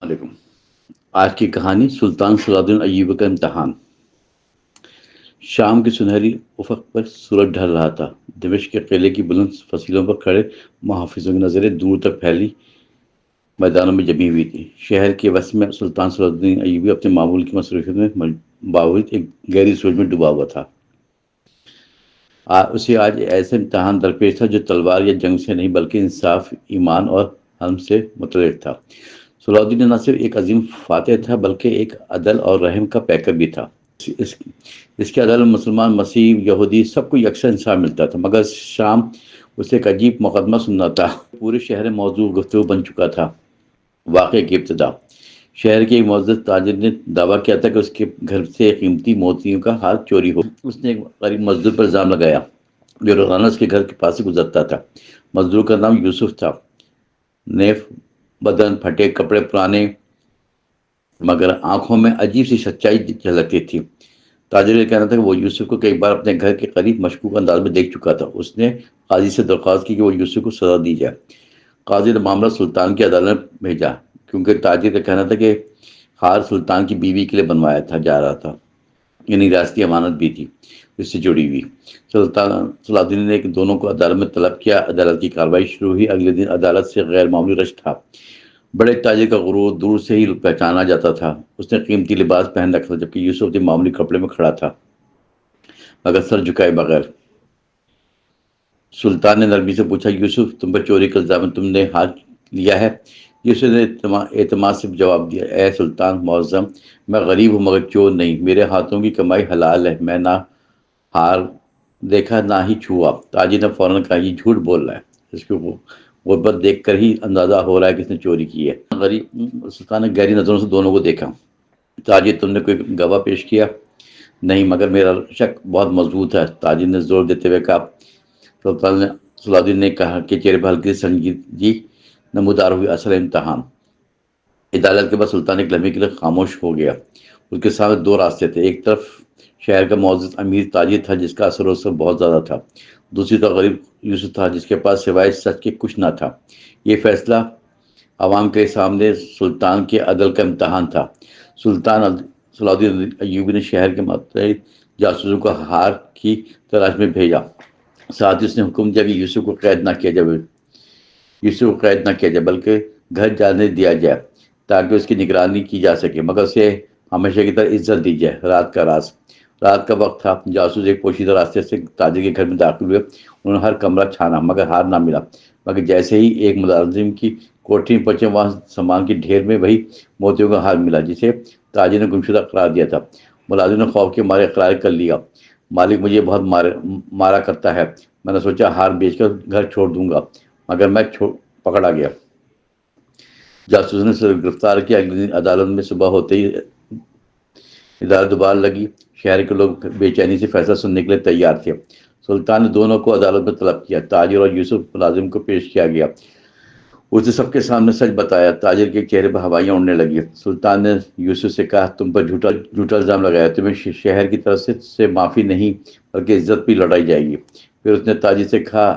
علیکم۔ آج کی کہانی سلطان صلاح الدین ایوبی کا امتحان۔ شام کی سنہری افق پر سورج ڈھل رہا تھا۔ دمشق کے قلعے کی بلند فصیلوں پر کھڑے محافظوں کی نظریں دور تک پھیلی میدانوں میں جمی ہوئی تھی۔ شہر کے وسط میں سلطان صلاح الدین ایوبی اپنے معمول کی مصروفیت میں باوجود ایک گہری سوچ میں ڈوبا ہوا تھا۔ اسے آج ایسا امتحان درپیش تھا جو تلوار یا جنگ سے نہیں بلکہ انصاف، ایمان اور حلم سے متعلق تھا۔ صلاح الدین نہ صرف ایک عظیم فاتح تھا بلکہ ایک عدل اور رحم کا پیکر بھی تھا۔ اس کے عدالت مسلمان، مسیح، یہودی سب کو یکساں انصاف ملتا تھا، مگر شام اسے ایک عجیب مقدمہ سننا تھا۔ پورے شہر میں موضوع گفتگو بن چکا تھا۔ واقعے کی ابتدا۔ شہر کے ایک معزز تاجر نے دعویٰ کیا تھا کہ اس کے گھر سے قیمتی موتیوں کا ہار چوری ہو۔ اس نے ایک غریب مزدور پر الزام لگایا جو روزانہ اس کے گھر کے پاس سے گزرتا تھا۔ مزدور کا نام یوسف تھا۔ نیف بدن، پھٹے کپڑے، پرانے، مگر آنکھوں میں عجیب سی سچائی جھلکتی تھی۔ تاجر کا کہنا تھا کہ وہ یوسف کو کئی بار اپنے گھر کے قریب مشکوک انداز میں دیکھ چکا تھا۔ اس نے قاضی سے درخواست کی کہ وہ یوسف کو سزا دی جائے۔ قاضی نے معاملہ سلطان کی عدالت میں بھیجا، کیونکہ تاجر کا کہنا تھا کہ ہار سلطان کی بیوی کے لیے بنوایا جا رہا تھا، یعنی ریاستی امانت بھی تھی اس سے جڑی ہوئی۔ سلطان صلاح الدین نے دونوں کو عدالت میں طلب کیا۔ عدالت کی کارروائی شروع ہوئی۔ اگلے دن عدالت سے غیر معمولی رش تھا۔ بڑے تاجر کا غرور دور سے ہی پہچانا جاتا تھا۔ اس نے قیمتی لباس پہن رکھا تھا، جبکہ یوسف اپنے معمولی کپڑے میں کھڑا تھا، مگر سر جھکائے بغیر۔ سلطان نے نرمی سے پوچھا، یوسف، تم پر چوری کا الزام ہے، تم نے ہار لیا ہے؟ یوسف نے اعتماد سے جواب دیا، اے سلطان معظم، میں غریب ہوں مگر چور نہیں، میرے ہاتھوں کی کمائی حلال ہے، میں نہ ہار دیکھا نہ ہی چھوا۔ تاجر نے فوراً کہا، یہ جھوٹ بول رہا ہے، اس کو غربت دیکھ کر ہی اندازہ ہو رہا ہے کہ اس نے چوری کی ہے۔ سلطان نے گہری نظروں سے دونوں کو دیکھا۔ تاجر، تم نے کوئی گواہ پیش کیا؟ نہیں، مگر میرا شک بہت مضبوط ہے، تاجر نے زور دیتے ہوئے کہا۔ سلطان صلاح الدین نے کہا کہ چہرے پر ہلکی سنجیدگی نمودار ہوئی۔ اصل امتحان۔ عدالت کے بعد سلطان ایک لمحے کے لیے خاموش ہو گیا۔ اس کے سامنے دو راستے تھے۔ ایک طرف شہر کا معزز امیر تاجر تھا جس کا اثر و رسوخ بہت زیادہ تھا، دوسری طرف غریب یوسف تھا جس کے پاس سوائے سچ کے کچھ نہ تھا۔ یہ فیصلہ عوام کے سامنے سلطان کے عدل کا امتحان تھا۔ سلطان صلاح الدین ایوبی نے شہر کے متعدد جاسوسوں کو ہار کی تلاش میں بھیجا۔ ساتھ ہی اس نے حکم دیا کہ یوسف کو قید نہ کیا جائے بلکہ گھر جانے دیا جائے تاکہ اس کی نگرانی کی جا سکے، مگر اسے ہمیشہ کی طرح عزت دی جائے۔ رات کا وقت تھا۔ جاسوس ایک پوشیدہ راستے سے تاجر کے گھر میں داخل ہوئے۔ انہوں نے ہر کمرہ چھانا مگر ہار نہ ملا، مگر جیسے ہی ایک ملازم کی کوٹھی میں پہنچے، وہاں سامان کی ڈھیر میں وہی موتیوں کا ہار ملا جسے تاجر نے گمشدہ قرار دیا تھا۔ ملازم نے خوف کے مارے اقرار کر لیا، مالک مجھے بہت مارا کرتا ہے، میں نے سوچا ہار بیچ کر گھر چھوڑ دوں گا، مگر میں پکڑا گیا۔ جاسوس نے اسے گرفتار کیا۔ اگلے دن عدالت میں صبح ہوتے ہی عدالت دوبارہ لگی۔ شہر کے لوگ بے چینی سے فیصلہ سننے کے لیے تیار تھے۔ سلطان نے دونوں کو عدالت میں طلب کیا۔ تاجر اور یوسف ملازم کو پیش کیا گیا۔ اس نے سب کے سامنے سچ بتایا۔ تاجر کے چہرے پر ہوائیاں اڑنے لگی۔ سلطان نے یوسف سے کہا، تم پر جھوٹا الزام لگایا، تمہیں شہر کی طرف سے معافی نہیں بلکہ عزت بھی لڑائی جائے گی۔ پھر اس نے تاجر سے کہا،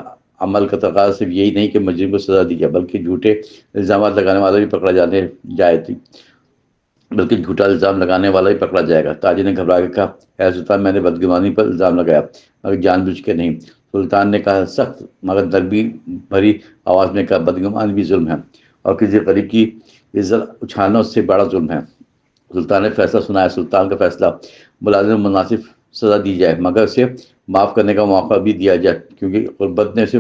عمل کا تقاضا صرف یہی نہیں کہ مجرم کو سزا دی جائے بلکہ جھوٹے الزامات لگانے والا بھی پکڑا جائے گا۔ تاجر نے گھبرا کے کہا، اے سلطان، میں نے بدگمانی پر الزام لگایا مگر جان بوجھ کے نہیں۔ سلطان نے کہا سخت مگر نرمی بھری آواز میں کہا، بدگمانی بھی ظلم ہے اور کسی غریب کی عزت اچھالنا اس سے بڑا ظلم ہے۔ سلطان نے فیصلہ سنایا۔ سلطان کا فیصلہ، ملازم مناسب سزا دی جائے مگر اسے معاف کرنے کا موقع بھی دیا جائے کیونکہ غربت نے اسے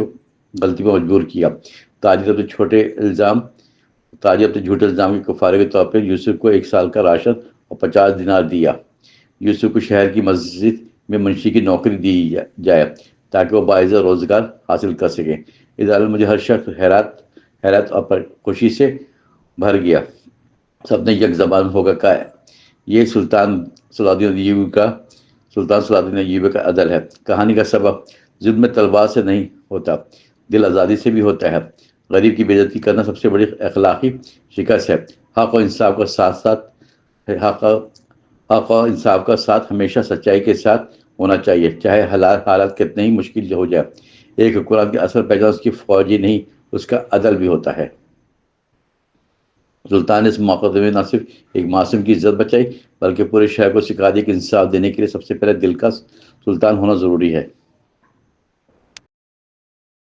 غلطی پر مجبور کیا۔ تاجر اپنے جھوٹے الزام کے کفارے کے طور پر یوسف کو 1 سال کا راشن اور 50 دینار دیا۔ یوسف کو شہر کی مسجد میں منشی کی نوکری دی جائے تاکہ وہ باعث روزگار حاصل کر سکیں۔ عدالت مجھے ہر شخص حیرت اور خوشی سے بھر گیا۔ سب نے یک زبان ہو کر کہا، یہ سلطان صلاح الدین ایوبی کا عدل ہے۔ کہانی کا سبق، ظلم تلوار سے نہیں ہوتا، دل آزادی سے بھی ہوتا ہے۔ غریب کی بے عزتی کرنا سب سے بڑی اخلاقی شکست ہے۔ حق و انصاف کا ساتھ ہمیشہ سچائی کے ساتھ ہونا چاہیے، چاہے حالات کتنے ہی مشکل ہو جائے۔ ایک حکمران کی اصل پہچان اس کی فوج ہی نہیں، اس کا عدل بھی ہوتا ہے۔ سلطان نے اس موقع میں نہ صرف ایک معصوم کی عزت بچائی بلکہ پورے شہر کو سکھا دی کہ انصاف دینے کے لیے سب سے پہلے دل کا سلطان ہونا ضروری ہے۔